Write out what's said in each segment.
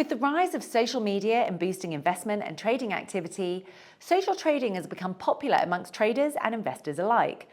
With the rise of social media and boosting investment and trading activity, social trading has become popular amongst traders and investors alike.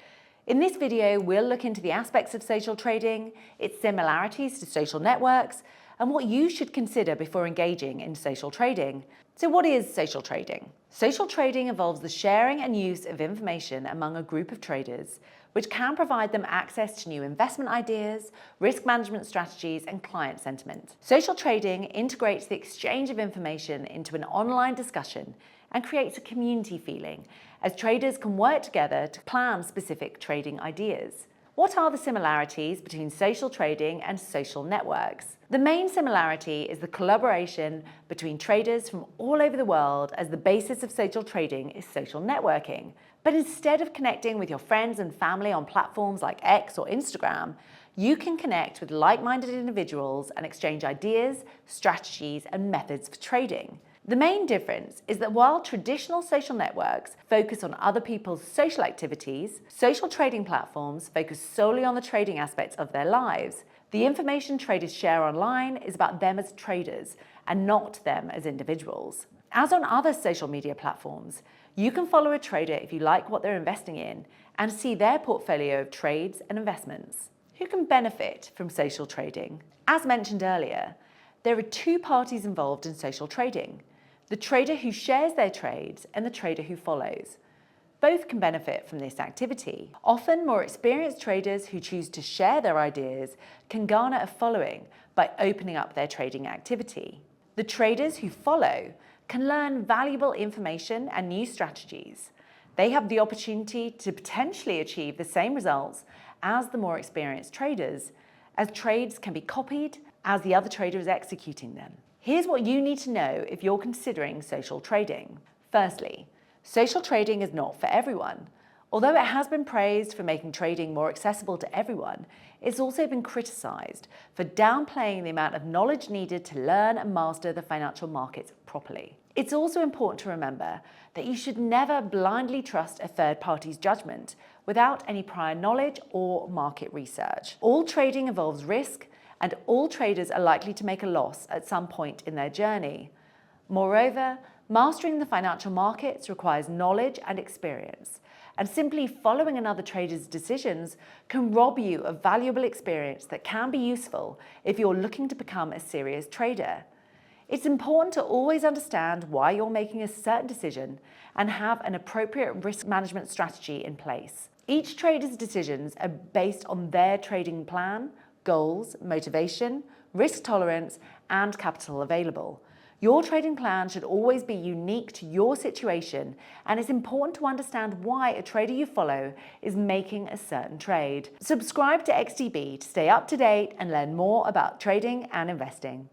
In this video, we'll look into the aspects of social trading, its similarities to social networks, and what you should consider before engaging in social trading. So what is social trading? Social trading involves the sharing and use of information among a group of traders, which can provide them access to new investment ideas, risk management strategies, and client sentiment. Social trading integrates the exchange of information into an online discussion and creates a community feeling, as traders can work together to plan specific trading ideas. What are the similarities between social trading and social networks? The main similarity is the collaboration between traders from all over the world, as the basis of social trading is social networking. But instead of connecting with your friends and family on platforms like X or Instagram, you can connect with like-minded individuals and exchange ideas, strategies, and methods for trading. The main difference is that while traditional social networks focus on other people's social activities, social trading platforms focus solely on the trading aspects of their lives. The information traders share online is about them as traders and not them as individuals. As on other social media platforms, you can follow a trader if you like what they're investing in and see their portfolio of trades and investments. Who can benefit from social trading? As mentioned earlier, there are two parties involved in social trading: the trader who shares their trades and the trader who follows. Both can benefit from this activity. Often, more experienced traders who choose to share their ideas can garner a following by opening up their trading activity. The traders who follow can learn valuable information and new strategies. They have the opportunity to potentially achieve the same results as the more experienced traders, as trades can be copied as the other trader is executing them. Here's what you need to know if you're considering social trading. Firstly, social trading is not for everyone. Although it has been praised for making trading more accessible to everyone, it's also been criticised for downplaying the amount of knowledge needed to learn and master the financial markets properly. It's also important to remember that you should never blindly trust a third party's judgment without any prior knowledge or market research. All trading involves risk, and all traders are likely to make a loss at some point in their journey. Moreover, mastering the financial markets requires knowledge and experience, and simply following another trader's decisions can rob you of valuable experience that can be useful if you're looking to become a serious trader. It's important to always understand why you're making a certain decision and have an appropriate risk management strategy in place. Each trader's decisions are based on their trading plan, goals, motivation, risk tolerance, and capital available. Your trading plan should always be unique to your situation, and it's important to understand why a trader you follow is making a certain trade. Subscribe to XTB to stay up to date and learn more about trading and investing.